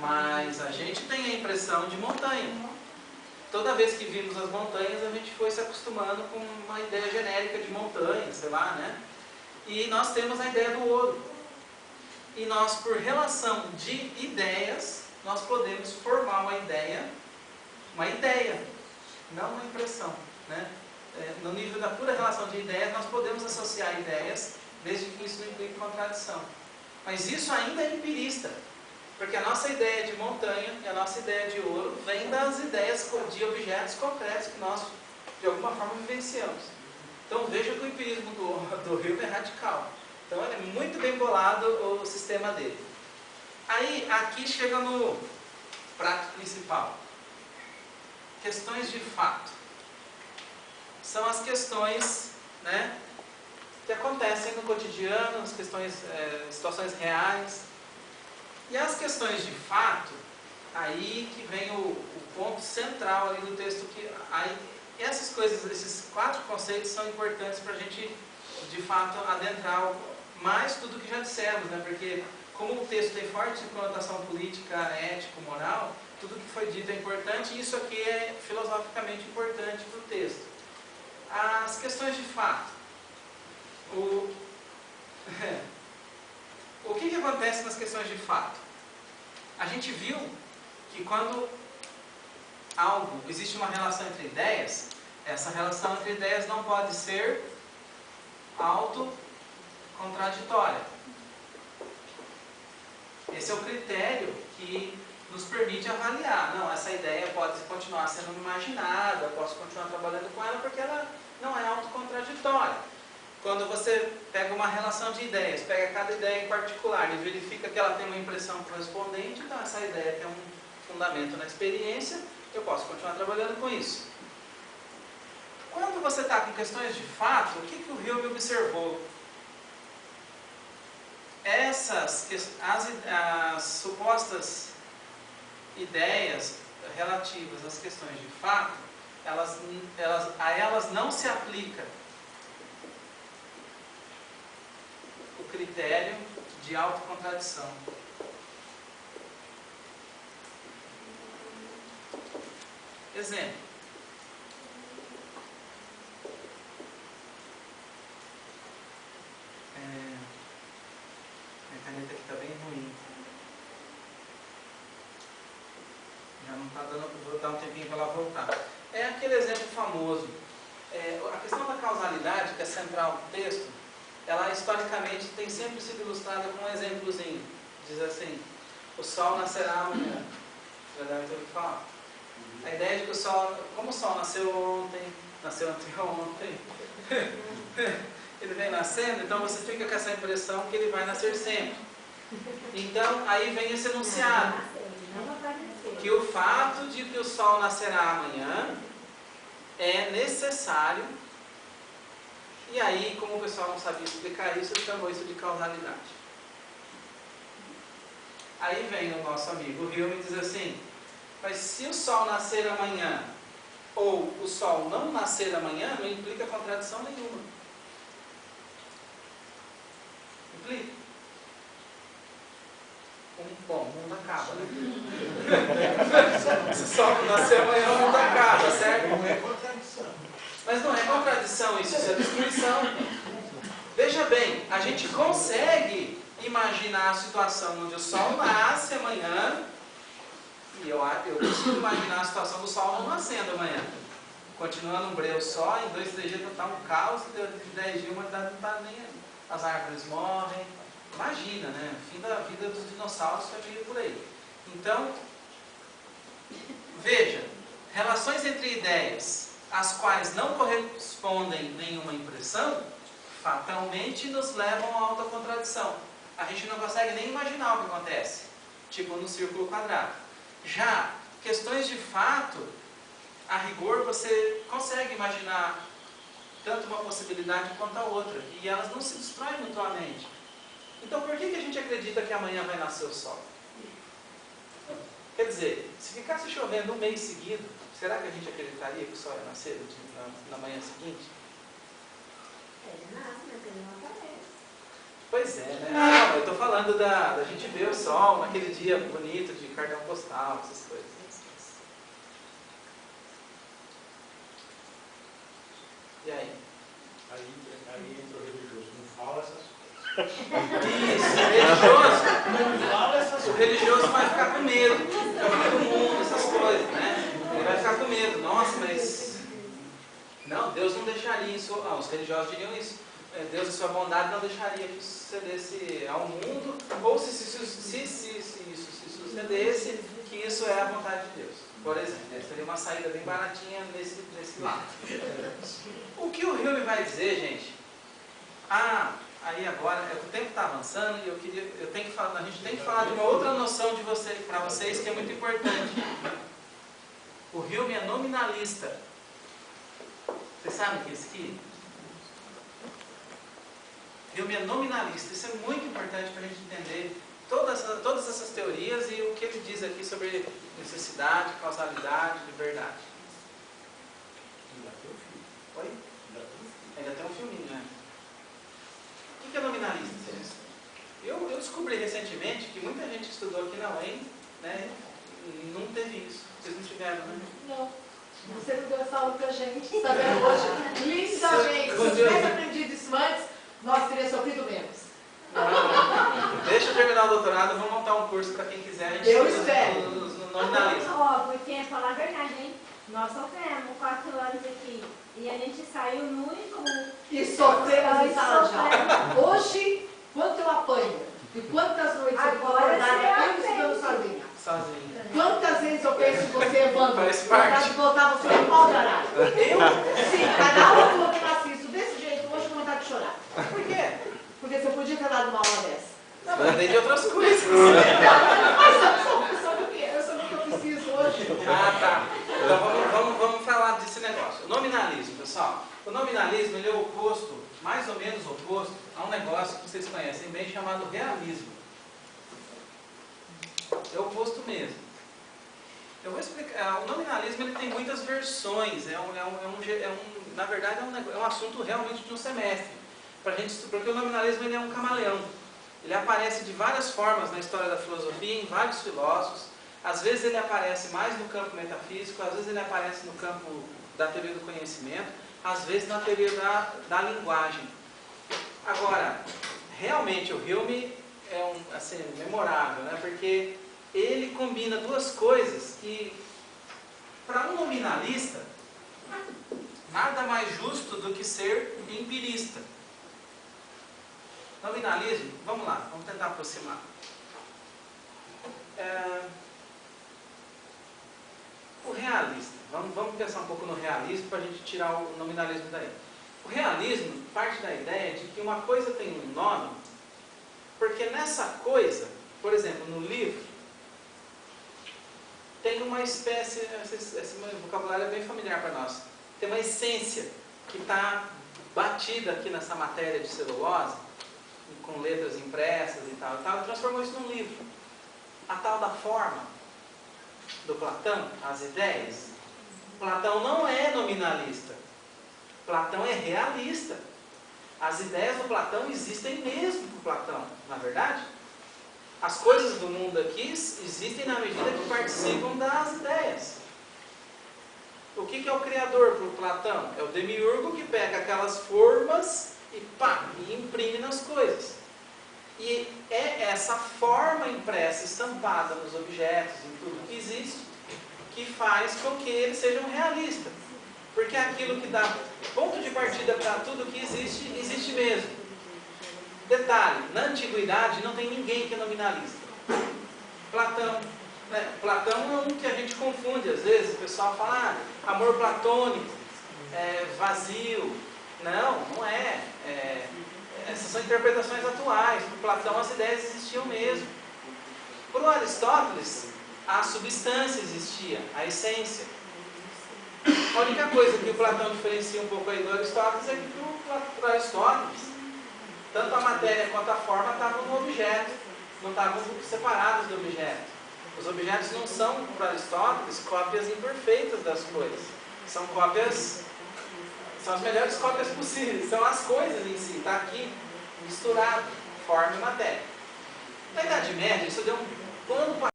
mas a gente tem a impressão de montanha. Toda vez que vimos as montanhas, a gente foi se acostumando com uma ideia genérica de montanha, sei lá, né? E nós temos a ideia do ouro. E nós, por relação de ideias, nós podemos formar uma ideia, não uma impressão, né? No nível da pura relação de ideias, nós podemos associar ideias, desde que isso não implique contradição. Mas isso ainda é empirista, porque a nossa ideia de montanha e a nossa ideia de ouro vem das ideias de objetos concretos que nós, de alguma forma, vivenciamos. Então veja que o empirismo do Hume é radical. Então é muito bem bolado o sistema dele. Aí, aqui chega no prato principal. Questões de fato. São as questões, né, que acontecem no cotidiano, as questões, situações reais. E as questões de fato, aí que vem o ponto central ali do texto, que aí, essas coisas, esses 4 conceitos são importantes para a gente, de fato, adentrar mais tudo que já dissemos, né? Porque como o texto tem forte conotação política, ético, moral, tudo que foi dito é importante, e isso aqui é filosoficamente importante para o texto. As questões de fato. O que acontece nas questões de fato? A gente viu que quando existe uma relação entre ideias, essa relação entre ideias não pode ser autocontraditória. Esse é o critério que nos permite avaliar. Não, essa ideia pode continuar sendo imaginada, eu posso continuar trabalhando com ela porque ela não é autocontraditória. Quando você pega uma relação de ideias, pega cada ideia em particular e verifica que ela tem uma impressão correspondente, então essa ideia tem um fundamento na experiência, eu posso continuar trabalhando com isso. Quando você está com questões de fato, o que o Hume observou? As supostas ideias relativas às questões de fato, a elas não se aplica o critério de autocontradição. Exemplo. Minha caneta aqui está bem ruim. Já não está dando, vou dar um tempinho para ela voltar. É aquele exemplo famoso. A questão da causalidade, que é central no texto, ela historicamente tem sempre sido ilustrada com um exemplozinho. Diz assim: o sol nascerá amanhã. Já deve ter ouvido falar. A ideia de que o sol, como o sol nasceu ontem, nasceu anteontem, ele vem nascendo, então você fica com essa impressão que ele vai nascer sempre. Então, aí vem esse enunciado, que o fato de que o sol nascerá amanhã é necessário, e aí, como o pessoal não sabia explicar isso, ele chamou isso de causalidade. Aí vem o nosso amigo Hume e diz assim: mas se o sol nascer amanhã, ou o sol não nascer amanhã, não implica contradição nenhuma. Implica. Bom, o mundo acaba, né? Se o sol nascer amanhã, o mundo acaba, certo? Não é contradição. Mas não é contradição isso é destruição. Veja bem, a gente consegue imaginar a situação onde o sol nasce amanhã, e eu consigo imaginar a situação do sol não nascendo amanhã. Continuando um breu só, em 2, 3 dias está um caos, em 10 dias a humanidade não está nem aí. As árvores morrem. Imagina, né? O fim da vida dos dinossauros foi meio por aí. Então, veja, relações entre ideias, as quais não correspondem nenhuma impressão, fatalmente nos levam a autocontradição. A gente não consegue nem imaginar o que acontece, tipo no círculo quadrado. Já questões de fato, a rigor você consegue imaginar tanto uma possibilidade quanto a outra, e elas não se destroem mutuamente. Então por que a gente acredita que amanhã vai nascer o sol? Quer dizer, se ficasse chovendo um mês seguido, será que a gente acreditaria que o sol ia nascer na manhã seguinte? Ele nasce, mas ele não aparece. Pois é, né? Não, eu estou falando da gente ver o sol naquele dia bonito de cartão postal, essas coisas. E aí? Aí entra o religioso, não fala essas coisas. Isso, religioso. Não fala essas O coisas. religioso vai ficar com medo. É o fim do mundo, essas coisas, né? Ele vai ficar com medo. Nossa, mas... Não, Deus não deixaria isso. Ah, os religiosos diriam isso. Deus, em sua bondade, não deixaria que isso sucedesse ao mundo. Ou se isso se sucedesse, que isso é a vontade de Deus. Por exemplo, seria uma saída bem baratinha nesse lado. O que o Hume vai dizer, gente? Aí agora, o tempo está avançando e a gente tem que falar de uma outra noção para vocês que é muito importante. O Hume é nominalista. Vocês sabem o que é isso aqui? Hume é nominalista. Isso é muito importante para a gente entender todas essas teorias e o que ele diz aqui sobre necessidade, causalidade, liberdade. Ainda tem um filme. Oi? Ainda tem um filminho, né? O que é nominalista? Eu descobri recentemente que muita gente estudou aqui na UEM, né, e não teve isso. Vocês não tiveram, né? Não. Você não deu essa aula pra gente, sabendo hoje. Lindamente. Se eu tivesse aprendido isso antes, nós teríamos sofrido menos. Deixa eu terminar o doutorado, vamos montar um curso para quem quiser. A gente Eu estuda espero. no nominalismo. Ó, porque falar a verdade, hein? Nós sofremos 4 anos aqui e a gente saiu muito. E sofremos em sala de aula. Hoje, quanto eu apanho? E quantas noites eu fico Agora acordada você estudando aprende. sozinha? Sozinho. Quantas vezes eu penso em você, Evandro? Faz parte. De voltar você em pau de arara. Sim, cada aula que eu não assisto desse jeito, hoje eu vou vontade de chorar. Por quê? Porque você podia ter dado uma aula dessa. Não, mas tem de outras coisas. Mas sabe o que? Eu sei o que eu preciso hoje. Ah, tá. Então vamos falar desse negócio. O nominalismo, pessoal. O nominalismo ele é oposto, mais ou menos oposto, a um negócio que vocês conhecem bem chamado realismo. É o oposto mesmo. Eu vou explicar. O nominalismo ele tem muitas versões. Na verdade, é um assunto realmente de um semestre. Porque o nominalismo ele é um camaleão. Ele aparece de várias formas na história da filosofia, em vários filósofos. Às vezes ele aparece mais no campo metafísico, às vezes ele aparece no campo da teoria do conhecimento, às vezes na teoria da linguagem. Agora, realmente o Hume é memorável, né? Porque ele combina duas coisas que, para um nominalista, nada mais justo do que ser empirista. Nominalismo, vamos lá, vamos tentar aproximar. O realista, vamos pensar um pouco no realismo para a gente tirar o nominalismo daí. O realismo parte da ideia de que uma coisa tem um nome, porque nessa coisa, por exemplo, no livro, tem uma espécie, esse vocabulário é bem familiar para nós, tem uma essência que está batida aqui nessa matéria de celulose, com letras impressas e tal, e transformou isso num livro. A tal da forma do Platão, as ideias. Platão não é nominalista. Platão é realista. As ideias do Platão existem mesmo para Platão, na verdade. As coisas do mundo aqui existem na medida que participam das ideias. O que é o criador para o Platão? É o demiurgo que pega aquelas formas e imprime nas coisas. E é essa forma impressa, estampada nos objetos, em tudo que existe, que faz com que eles sejam realistas. Porque aquilo que dá ponto de partida para tudo que existe, existe mesmo. Detalhe, na antiguidade não tem ninguém que é nominalista. Platão. Né? Platão é um que a gente confunde, às vezes o pessoal fala, amor platônico, vazio. Não é. Essas são interpretações atuais. Para Platão as ideias existiam mesmo. Para o Aristóteles, a substância existia, a essência. A única coisa que o Platão diferencia um pouco aí do Aristóteles é que para o Aristóteles, tanto a matéria quanto a forma estavam no objeto, não estavam separados do objeto. Os objetos não são, para Aristóteles, cópias imperfeitas das coisas. São cópias, são as melhores cópias possíveis. São as coisas em si, está aqui misturado. forma e matéria. Na Idade Média, isso deu um pano para